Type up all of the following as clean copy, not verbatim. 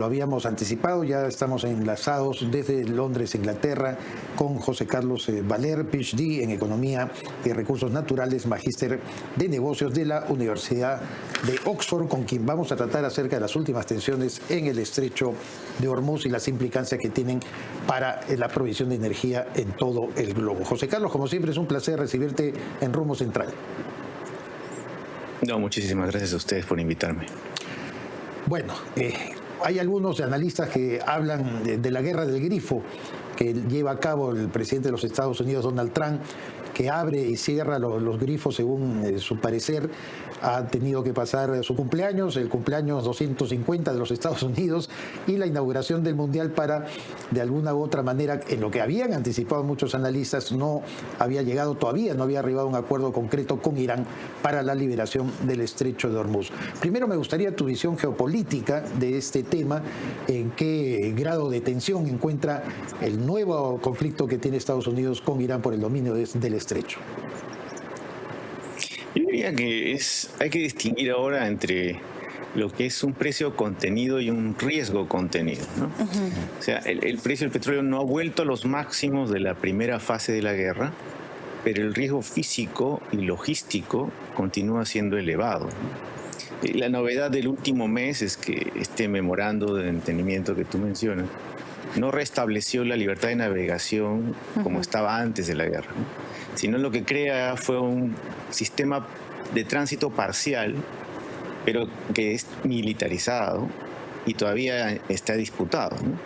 Lo habíamos anticipado, ya estamos enlazados desde Londres, Inglaterra, con José Carlos Valer, PhD en Economía y Recursos Naturales, magíster de Negocios de la Universidad de Oxford, con quien vamos a tratar acerca de las últimas tensiones en el estrecho de Hormuz y las implicancias que tienen para la provisión de energía en todo el globo. José Carlos, como siempre, es un placer recibirte en Rumbo Central. No, muchísimas gracias a ustedes por invitarme. Bueno, hay algunos analistas que hablan de la guerra del grifo que lleva a cabo el presidente de los Estados Unidos, Donald Trump, que abre y cierra los grifos según su parecer. Ha tenido que pasar su cumpleaños, el cumpleaños 250 de los Estados Unidos y la inauguración del Mundial para, de alguna u otra manera, en lo que habían anticipado muchos analistas, no había llegado todavía, no había arribado a un acuerdo concreto con Irán para la liberación del estrecho de Hormuz. Primero me gustaría tu visión geopolítica de este tema, en qué grado de tensión encuentra el nuevo conflicto que tiene Estados Unidos con Irán por el dominio del estrecho. Yo diría que hay que distinguir ahora entre lo que es un precio contenido y un riesgo contenido, ¿no? O sea, el precio del petróleo no ha vuelto a los máximos de la primera fase de la guerra, pero el riesgo físico y logístico continúa siendo elevado, ¿no? La novedad del último mes es que este memorando de entendimiento que tú mencionas no restableció la libertad de navegación como estaba antes de la guerra, ¿no? Sino lo que crea fue un sistema de tránsito parcial, pero que es militarizado y todavía está disputado, ¿no?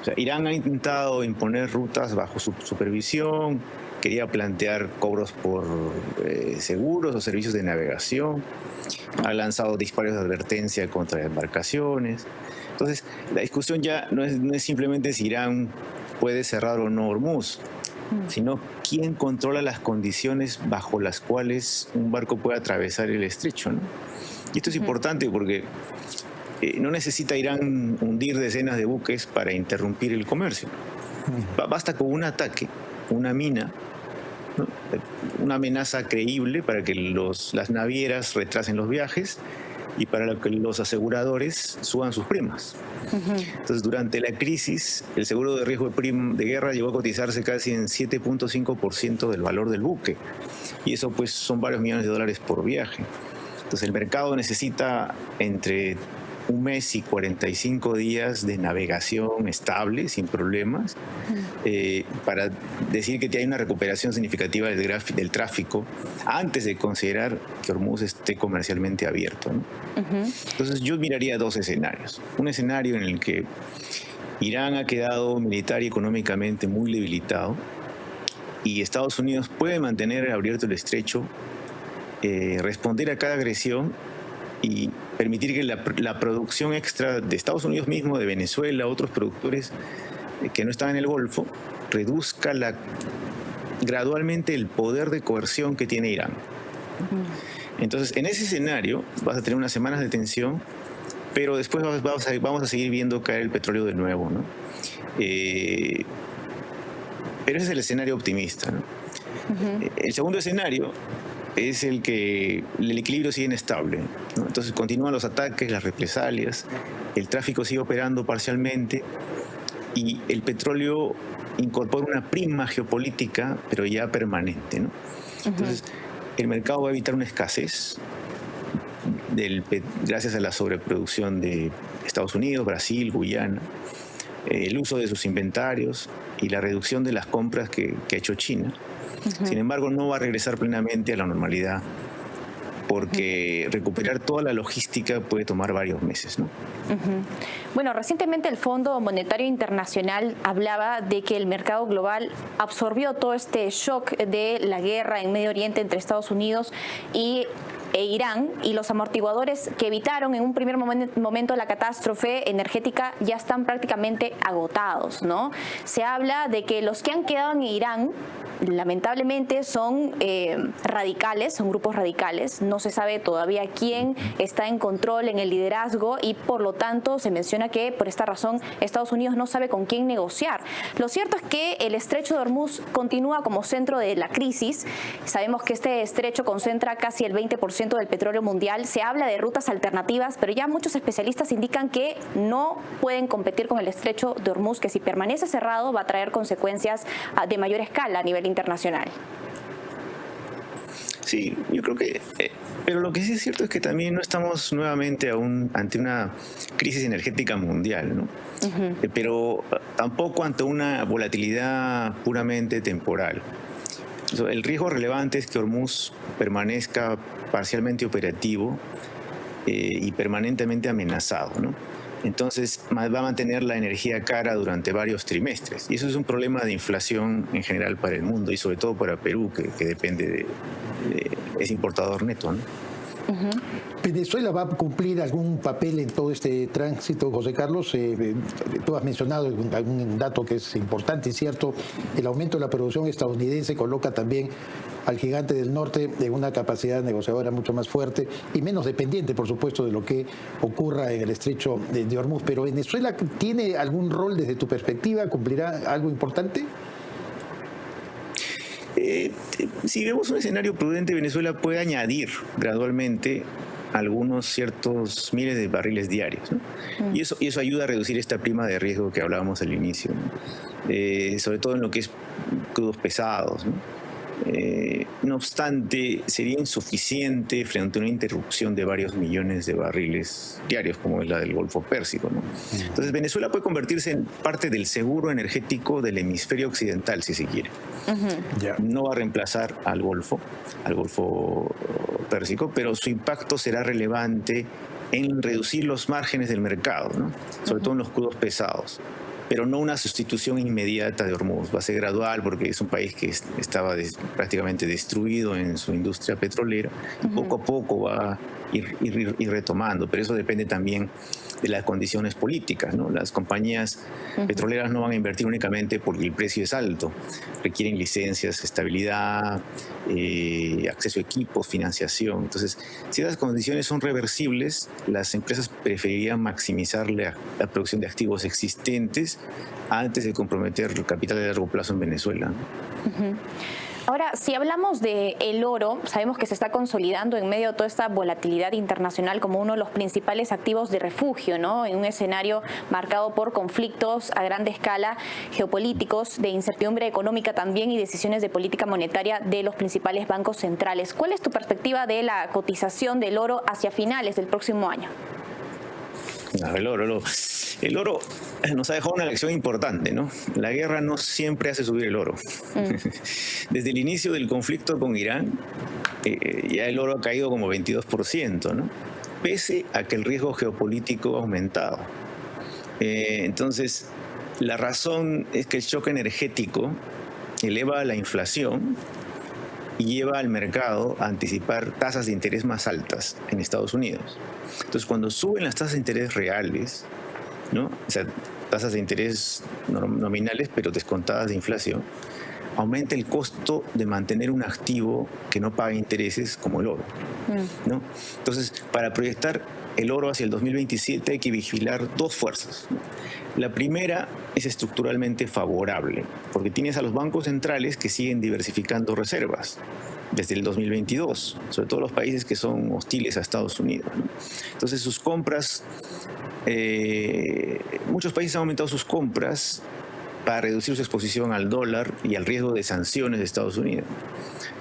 O sea, Irán ha intentado imponer rutas bajo su supervisión, quería plantear cobros por seguros o servicios de navegación, ha lanzado disparos de advertencia contra embarcaciones. Entonces, la discusión ya no es simplemente si Irán puede cerrar o no Hormuz, sino quién controla las condiciones bajo las cuales un barco puede atravesar el estrecho, ¿no? Y esto es importante porque no necesita Irán hundir decenas de buques para interrumpir el comercio. Basta con un ataque, una mina, ¿no? Una amenaza creíble para que las navieras retrasen los viajes y para que los aseguradores suban sus primas. Entonces, durante la crisis, el seguro de riesgo de guerra llegó a cotizarse casi en 7.5% del valor del buque. Y eso, pues, son varios millones de dólares por viaje. Entonces, el mercado necesita entre un mes y 45 días de navegación estable, sin problemas, para decir que hay una recuperación significativa del tráfico antes de considerar que Hormuz esté comercialmente abierto, ¿no? Entonces yo miraría dos escenarios. Un escenario en el que Irán ha quedado militar y económicamente muy debilitado y Estados Unidos puede mantener abierto el estrecho, responder a cada agresión y permitir que la producción extra de Estados Unidos mismo, de Venezuela, otros productores que no están en el Golfo, reduzca gradualmente el poder de coerción que tiene Irán. Entonces, en ese escenario vas a tener unas semanas de tensión, pero después vamos a seguir viendo caer el petróleo de nuevo, ¿no? Pero ese es el escenario optimista, ¿no? El segundo escenario es el que el equilibrio sigue inestable, ¿no? Entonces continúan los ataques, las represalias, el tráfico sigue operando parcialmente y el petróleo incorpora una prima geopolítica, pero ya permanente, ¿no? Entonces el mercado va a evitar una escasez gracias a la sobreproducción de Estados Unidos, Brasil, Guyana, el uso de sus inventarios y la reducción de las compras que ha hecho China. Sin embargo, no va a regresar plenamente a la normalidad porque recuperar toda la logística puede tomar varios meses, ¿no? Bueno, recientemente el Fondo Monetario Internacional hablaba de que el mercado global absorbió todo este shock de la guerra en Medio Oriente entre Estados Unidos e Irán, y los amortiguadores que evitaron en un primer momento la catástrofe energética ya están prácticamente agotados, ¿no? Se habla de que los que han quedado en Irán lamentablemente son radicales, son grupos radicales. No se sabe todavía quién está en control en el liderazgo y por lo tanto se menciona que por esta razón Estados Unidos no sabe con quién negociar. Lo cierto es que el estrecho de Hormuz continúa como centro de la crisis. Sabemos que este estrecho concentra casi el 20% 50% del petróleo mundial. Se habla de rutas alternativas, pero ya muchos especialistas indican que no pueden competir con el estrecho de Hormuz, que si permanece cerrado va a traer consecuencias de mayor escala a nivel internacional. Sí, yo creo que... pero lo que sí es cierto es que también no estamos nuevamente aún ante una crisis energética mundial, ¿no? Pero tampoco ante una volatilidad puramente temporal. El riesgo relevante es que Hormuz permanezca parcialmente operativo y permanentemente amenazado, ¿no? Entonces va a mantener la energía cara durante varios trimestres. Y eso es un problema de inflación en general para el mundo y sobre todo para Perú, que depende es importador neto, ¿no? ¿Venezuela va a cumplir algún papel en todo este tránsito, José Carlos? Tú has mencionado algún dato que es importante y cierto. El aumento de la producción estadounidense coloca también al gigante del norte en una capacidad negociadora mucho más fuerte y menos dependiente, por supuesto, de lo que ocurra en el estrecho de Hormuz. ¿Pero Venezuela tiene algún rol desde tu perspectiva? ¿Cumplirá algo importante? Si vemos un escenario prudente, Venezuela puede añadir gradualmente algunos ciertos miles de barriles diarios, ¿no? Y eso ayuda a reducir esta prima de riesgo que hablábamos al inicio, ¿no? Sobre todo en lo que es crudos pesados, ¿no? No obstante, sería insuficiente frente a una interrupción de varios millones de barriles diarios, como es la del Golfo Pérsico, ¿no? Entonces, Venezuela puede convertirse en parte del seguro energético del hemisferio occidental, si se quiere. No va a reemplazar al Golfo Pérsico, pero su impacto será relevante en reducir los márgenes del mercado, ¿no? Sobre todo en los crudos pesados. Pero no una sustitución inmediata de Hormuz. Va a ser gradual porque es un país que estaba prácticamente destruido en su industria petrolera. Poco a poco va a ir retomando, pero eso depende también de las condiciones políticas, ¿no? Las compañías petroleras no van a invertir únicamente porque el precio es alto. Requieren licencias, estabilidad, acceso a equipos, financiación. Entonces, si esas condiciones son reversibles, las empresas preferirían maximizar la producción de activos existentes antes de comprometer el capital de largo plazo en Venezuela. Ahora, si hablamos del oro, sabemos que se está consolidando en medio de toda esta volatilidad internacional como uno de los principales activos de refugio, ¿no? En un escenario marcado por conflictos a gran escala, geopolíticos, de incertidumbre económica también y decisiones de política monetaria de los principales bancos centrales. ¿Cuál es tu perspectiva de la cotización del oro hacia finales del próximo año? El oro nos ha dejado una lección importante, ¿no? La guerra no siempre hace subir el oro. Desde el inicio del conflicto con Irán, ya el oro ha caído como 22%, ¿no? Pese a que el riesgo geopolítico ha aumentado. Entonces, la razón es que el shock energético eleva la inflación y lleva al mercado a anticipar tasas de interés más altas en Estados Unidos. Entonces, cuando suben las tasas de interés reales, ¿no? O sea, tasas de interés nominales, pero descontadas de inflación, aumenta el costo de mantener un activo que no paga intereses como el oro, ¿no? Entonces, para proyectar el oro hacia el 2027 hay que vigilar dos fuerzas. La primera es estructuralmente favorable, porque tienes a los bancos centrales que siguen diversificando reservas desde el 2022, sobre todo los países que son hostiles a Estados Unidos, ¿no? Entonces sus compras, muchos países han aumentado sus compras para reducir su exposición al dólar y al riesgo de sanciones de Estados Unidos.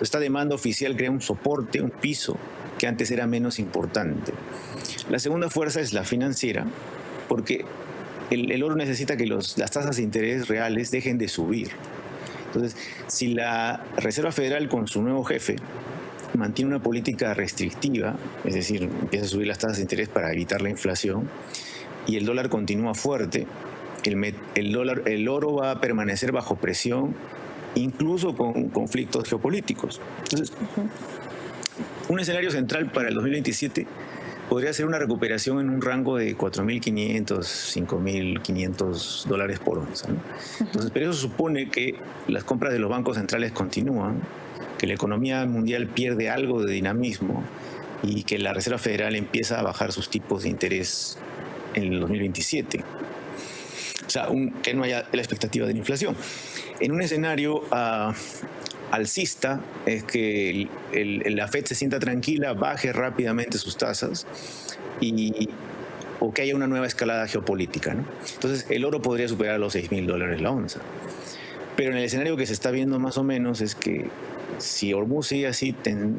Esta demanda oficial crea un soporte, un piso, que antes era menos importante. La segunda fuerza es la financiera, porque el oro necesita que las tasas de interés reales dejen de subir. Entonces, si la Reserva Federal con su nuevo jefe mantiene una política restrictiva, es decir, empieza a subir las tasas de interés para evitar la inflación, y el dólar continúa fuerte, el oro va a permanecer bajo presión, incluso con conflictos geopolíticos. Entonces, un escenario central para el 2027 podría ser una recuperación en un rango de $4.500, $5.500 por onza, ¿no? Entonces, pero eso supone que las compras de los bancos centrales continúan, que la economía mundial pierde algo de dinamismo y que la Reserva Federal empieza a bajar sus tipos de interés en el 2027. O sea, que no haya la expectativa de la inflación. En un escenario alcista es que la Fed se sienta tranquila, baje rápidamente sus tasas o que haya una nueva escalada geopolítica, ¿no? Entonces el oro podría superar los $6.000 la onza. Pero en el escenario que se está viendo más o menos es que si Hormuz sigue así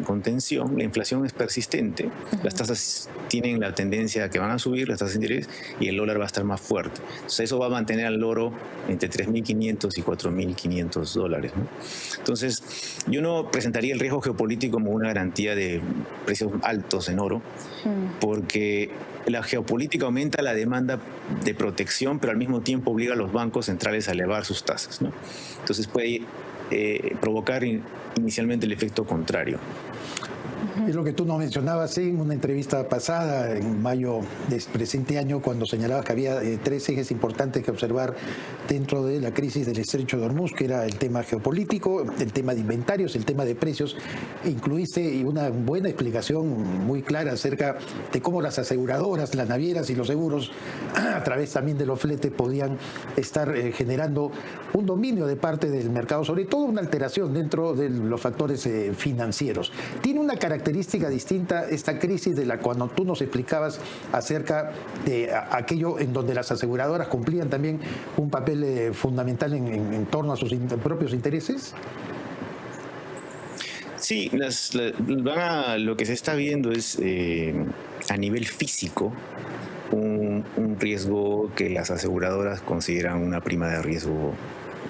con tensión, la inflación es persistente, las tasas tienen la tendencia a que van a subir, las tasas de interés, y el dólar va a estar más fuerte. Entonces eso va a mantener al oro entre $3.500 y $4.500, ¿no? Entonces yo no presentaría el riesgo geopolítico como una garantía de precios altos en oro, porque la geopolítica aumenta la demanda de protección, pero al mismo tiempo obliga a los bancos centrales a elevar sus tasas, ¿no? Entonces puede provocar inicialmente el efecto contrario. Es lo que tú nos mencionabas en una entrevista pasada, en mayo del presente año, cuando señalabas que había 3 ejes importantes que observar dentro de la crisis del estrecho de Hormuz, que era el tema geopolítico, el tema de inventarios, el tema de precios. Incluiste una buena explicación muy clara acerca de cómo las aseguradoras, las navieras y los seguros, a través también de los fletes, podían estar generando un dominio de parte del mercado, sobre todo una alteración dentro de los factores financieros. Tiene una característica distinta esta crisis de la cuando tú nos explicabas acerca de aquello en donde las aseguradoras cumplían también un papel fundamental en torno a sus propios intereses. Sí, lo que se está viendo es a nivel físico un riesgo que las aseguradoras consideran una prima de riesgo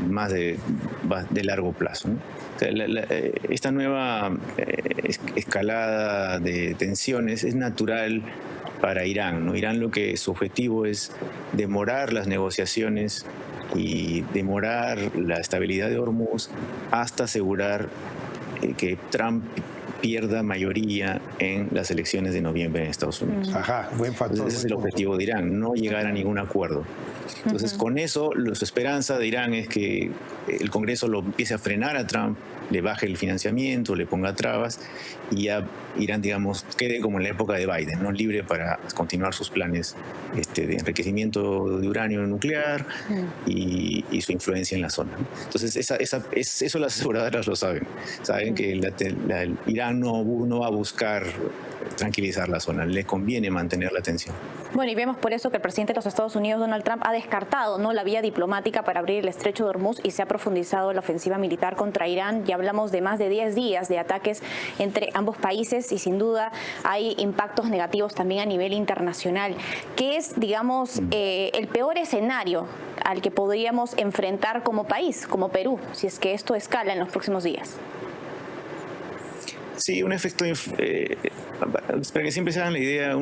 más de largo plazo, ¿no? O sea, esta nueva escalada de tensiones es natural para Irán, ¿no? Irán su objetivo es demorar las negociaciones y demorar la estabilidad de Hormuz hasta asegurar que Trump pierda mayoría en las elecciones de noviembre en Estados Unidos. Ajá, buen factor. Entonces, ese es el objetivo de Irán, no llegar a ningún acuerdo. Entonces, con eso, su esperanza de Irán es que el Congreso lo empiece a frenar a Trump, le baje el financiamiento, le ponga trabas y ya Irán, digamos, quede como en la época de Biden, ¿no? Libre para continuar sus planes de enriquecimiento de uranio nuclear y su influencia en la zona, ¿no? Entonces, eso las aseguradoras lo saben. Saben que Irán no va a buscar tranquilizar la zona, le conviene mantener la tensión. Bueno, y vemos por eso que el presidente de los Estados Unidos, Donald Trump, ha descartado, ¿no?, la vía diplomática para abrir el estrecho de Hormuz y se ha profundizado la ofensiva militar contra Irán. Ya hablamos de más de 10 días de ataques entre ambos países y sin duda hay impactos negativos también a nivel internacional. ¿Qué es, digamos, el peor escenario al que podríamos enfrentar como país, como Perú, si es que esto escala en los próximos días? Sí, un efecto, para que siempre se hagan la idea,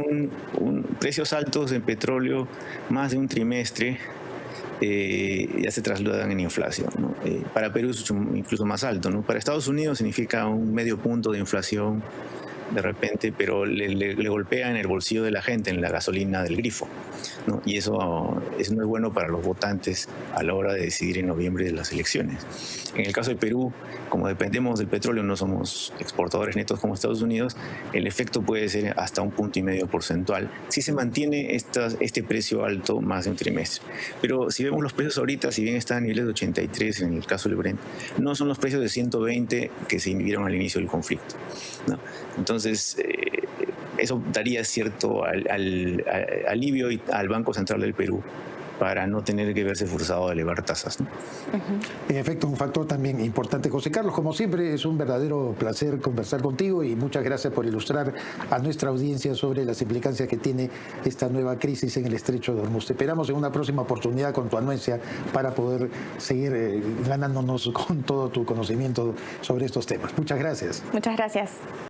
precios altos en petróleo más de un trimestre ya se trasladan en inflación, ¿no? Para Perú es incluso más alto, ¿no? Para Estados Unidos significa un medio punto de inflación de repente, pero le golpea en el bolsillo de la gente, en la gasolina del grifo, ¿no? Y eso no es bueno para los votantes a la hora de decidir en noviembre de las elecciones. En el caso de Perú, como dependemos del petróleo, no somos exportadores netos como Estados Unidos, el efecto puede ser hasta 1,5 puntos porcentual si se mantiene este precio alto más de un trimestre. Pero si vemos los precios ahorita, si bien están a niveles de 83 en el caso del Brent, no son los precios de 120 que se inhibieron al inicio del conflicto, ¿no? Entonces, eso daría cierto alivio al Banco Central del Perú para no tener que verse forzado a elevar tasas, ¿no? En efecto, un factor también importante. José Carlos, como siempre, es un verdadero placer conversar contigo y muchas gracias por ilustrar a nuestra audiencia sobre las implicancias que tiene esta nueva crisis en el estrecho de Hormuz. Te esperamos en una próxima oportunidad con tu anuencia para poder seguir ganándonos con todo tu conocimiento sobre estos temas. Muchas gracias. Muchas gracias.